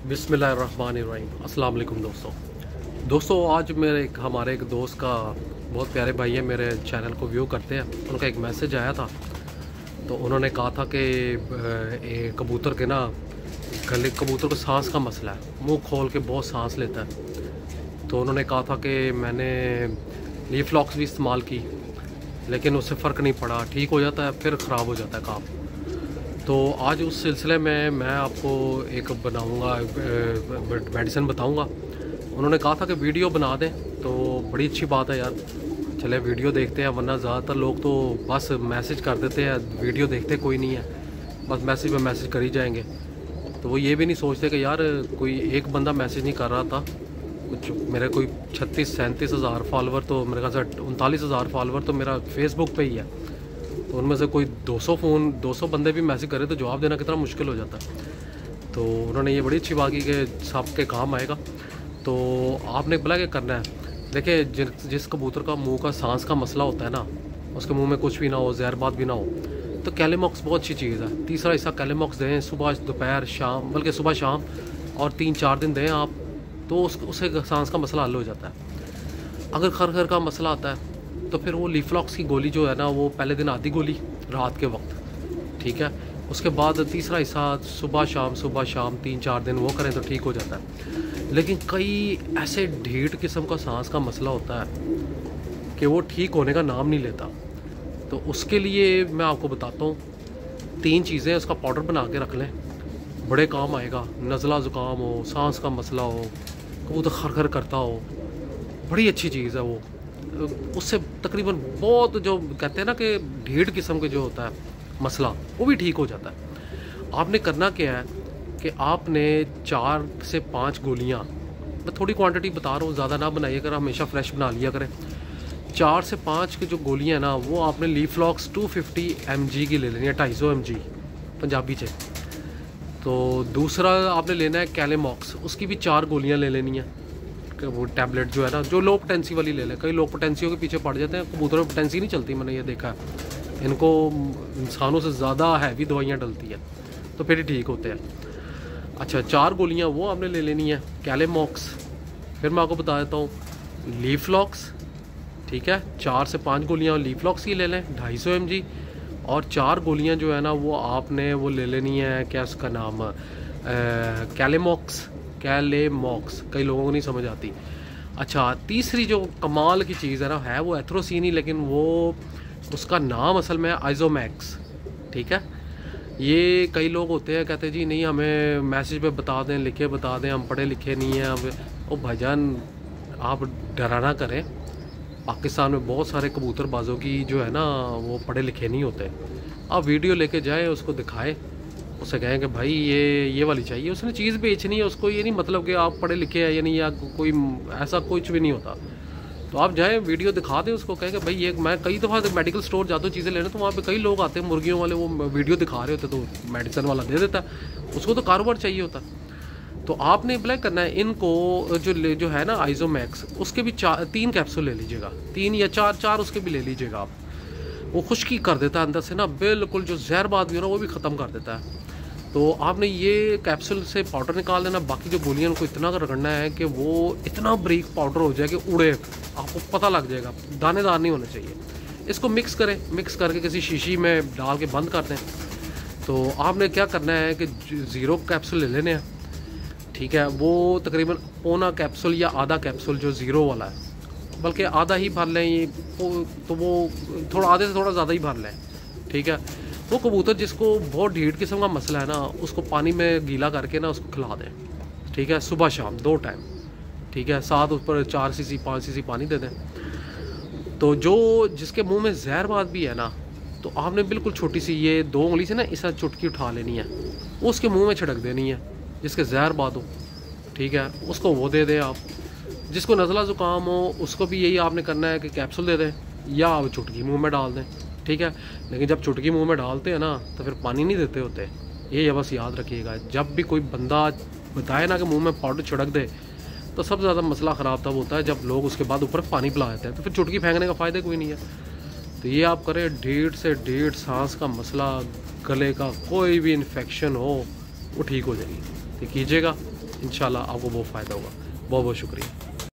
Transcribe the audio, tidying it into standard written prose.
बिस्मिल्लाहिर्रहमानिर्रहीम। अस्सलाम वालेकुम दोस्तों, आज हमारे एक दोस्त का बहुत प्यारे भाई है, मेरे चैनल को व्यू करते हैं। उनका एक मैसेज आया था, तो उन्होंने कहा था कि कबूतर के ना गले, कबूतर को सांस का मसला है, मुंह खोल के बहुत सांस लेता है। तो उन्होंने कहा था कि मैंने लीफ लॉक्स भी इस्तेमाल की, लेकिन उससे फ़र्क नहीं पड़ा, ठीक हो जाता है फिर ख़राब हो जाता है काम। तो आज उस सिलसिले में मैं आपको एक बनाऊंगा, मेडिसिन बताऊंगा। उन्होंने कहा था कि वीडियो बना दें, तो बड़ी अच्छी बात है यार, चले वीडियो देखते हैं। वरना ज़्यादातर लोग तो बस मैसेज कर देते हैं, वीडियो देखते कोई नहीं है, बस मैसेज पे मैसेज कर ही जाएंगे। तो वो ये भी नहीं सोचते कि यार कोई एक बंदा मैसेज नहीं कर रहा था, कुछ मेरे कोई 36-37 हज़ार फॉलोवर, तो मेरे ख्याल से 39 हज़ार फॉलोवर तो मेरा फेसबुक पे ही है। तो उनमें से कोई 200 बंदे भी मैसेज करें तो जवाब देना कितना मुश्किल हो जाता है। तो उन्होंने ये बड़ी अच्छी बात की कि सबके काम आएगा। तो आपने बोला क्या करना है, देखिए जिस कबूतर का मुंह का सांस का मसला होता है ना, उसके मुंह में कुछ भी ना हो, जहरबात भी ना हो, तो कैलेमॉक्स बहुत अच्छी चीज़ है। तीसरा हिस्सा कैलेमॉक्स दें, सुबह दोपहर शाम, बल्कि सुबह शाम, और 3-4 दिन दें आप, तो उससे सांस का मसला हल हो जाता है। अगर खर का मसला आता है तो फिर वो लीफलॉक्स की गोली जो है ना, वो पहले दिन आधी गोली रात के वक्त, ठीक है। उसके बाद तीसरा हिस्सा सुबह शाम 3-4 दिन वो करें तो ठीक हो जाता है। लेकिन कई ऐसे ढीठ किस्म का सांस का मसला होता है कि वो ठीक होने का नाम नहीं लेता। तो उसके लिए मैं आपको बताता हूँ 3 चीज़ें, उसका पाउडर बना के रख लें, बड़े काम आएगा। नज़ला ज़ुकाम हो, सांस का मसला हो, कबूतर खर करता हो, बड़ी अच्छी चीज़ है वो। उससे तकरीबन बहुत, जो कहते हैं ना कि ढीठ किस्म के जो होता है मसला, वो भी ठीक हो जाता है। आपने करना क्या है कि आपने 4 से 5 गोलियां, मैं थोड़ी क्वांटिटी बता रहा हूँ, ज़्यादा ना बनाइए, अगर हमेशा फ्रेश बना लिया करें। 4 से 5 की जो गोलियां हैं ना, वो आपने लीफलॉक्स 250 mg की ले लेनी है, 250 mg पंजाबी से। तो दूसरा आपने लेना है कैलेमॉक्स, उसकी भी 4 गोलियाँ ले लेनी है। वो टैबलेट जो है ना, जो लो पोटेंसी वाली ले लें। कई लोग पोटेंसियों के पीछे पड़ जाते हैं, कबूतरों में पोटेंसी नहीं चलती, मैंने ये देखा है। इनको इंसानों से ज़्यादा हैवी दवाइयाँ डलती है, तो फिर ही ठीक होते हैं। अच्छा, 4 गोलियाँ वो आपने ले लेनी है कैलेमॉक्स। फिर मैं आपको बता देता हूँ लीफलॉक्स, ठीक है। 4 से 5 गोलियाँ लीफलॉक्स की ले लें, 250 mg। और 4 गोलियाँ जो है ना, वो आपने वो ले लेनी है, क्या उसका नाम, कैलेमॉक्स। कई लोगों को नहीं समझ आती। अच्छा, तीसरी जो कमाल की चीज़ है ना, है वो एथ्रोसीन ही, लेकिन वो उसका नाम असल में आइजोमैक्स, ठीक है। ये कई लोग होते हैं कहते हैं जी नहीं, हमें मैसेज पे बता दें, लिखे बता दें, हम पढ़े लिखे नहीं हैं। अब ओ भाईजान, आप डराना करें, पाकिस्तान में बहुत सारे कबूतरबाजों की जो है ना, वो पढ़े लिखे नहीं होते। आप वीडियो लेके जाएँ, उसको दिखाएँ, उससे कहें कि भाई ये वाली चाहिए। उसने चीज़ बेचनी है, उसको ये नहीं मतलब कि आप पढ़े लिखे हैं या नहीं, या कोई ऐसा कुछ भी नहीं होता। तो आप जाएँ, वीडियो दिखा दें उसको, कहें कि भाई ये, मैं कई दफ़ा मेडिकल स्टोर जाता हूँ चीज़ें लेने, तो वहाँ पे कई लोग आते हैं मुर्गियों वाले, वो वीडियो दिखा रहे होते, तो मेडिसिन वाला दे देता है, उसको तो कारोबार चाहिए होता। तो आपने अप्लाई करना है इनको, जो है ना आइजोमैक्स, उसके भी 3 कैप्सूल ले लीजिएगा, 3 या 4 उसके भी ले लीजिएगा आप। वो खुश्की कर देता है अंदर से ना, बिल्कुल जो जहरबात भी हो ना, वो भी ख़त्म कर देता है। तो आपने ये कैप्सूल से पाउडर निकाल देना। बाकी जो गोलियां को इतना रगड़ना है कि वो इतना बारीक पाउडर हो जाए कि उड़े, आपको पता लग जाएगा, दानेदार नहीं होना चाहिए। इसको मिक्स करें, मिक्स करके किसी शीशी में डाल के बंद कर दें। तो आपने क्या करना है कि 0 कैप्सूल ले लेने हैं, ठीक है। वो तकरीबन पौना कैप्सूल या आधा कैप्सूल जो 0 वाला है, बल्कि आधा ही भर लें ये, तो वो थोड़ा आधे से थोड़ा ज़्यादा ही भर लें, ठीक है। वो कबूतर जिसको बहुत ढीठ किस्म का मसला है ना, उसको पानी में गीला करके ना उसको खिला दें, ठीक है, सुबह शाम 2 टाइम, ठीक है। साथ उस पर 4 cc 5 cc पानी दे दें। तो जिसके मुंह में जहरबात भी है ना, तो आपने बिल्कुल छोटी सी, ये 2 उंगली से ना इस चुटकी उठा लेनी है, उसके मुंह में छिड़क देनी है, जिसके जहरबात हो, ठीक है, उसको वो दे दें आप। जिसको नज़ला ज़ुकाम हो, उसको भी यही आपने करना है कि कैप्सूल दे दें या चुटकी मुँह में डाल दें, ठीक है। लेकिन जब चुटकी मुंह में डालते हैं ना, तो फिर पानी नहीं देते होते, ये बस याद रखिएगा। जब भी कोई बंदा बताए ना कि मुंह में पाउडर छिड़क दे, तो सबसे ज़्यादा मसला ख़राब तब होता है जब लोग उसके बाद ऊपर पानी पिला देते हैं, तो फिर चुटकी फेंकने का फ़ायदा कोई नहीं है। तो ये आप करें, 1.5 से 1.5 सांस का मसला, गले का कोई भी इन्फेक्शन हो, वो ठीक हो जाएगी, तो कीजिएगा। इंशाल्लाह आपको बहुत फ़ायदा होगा। बहुत बहुत शुक्रिया।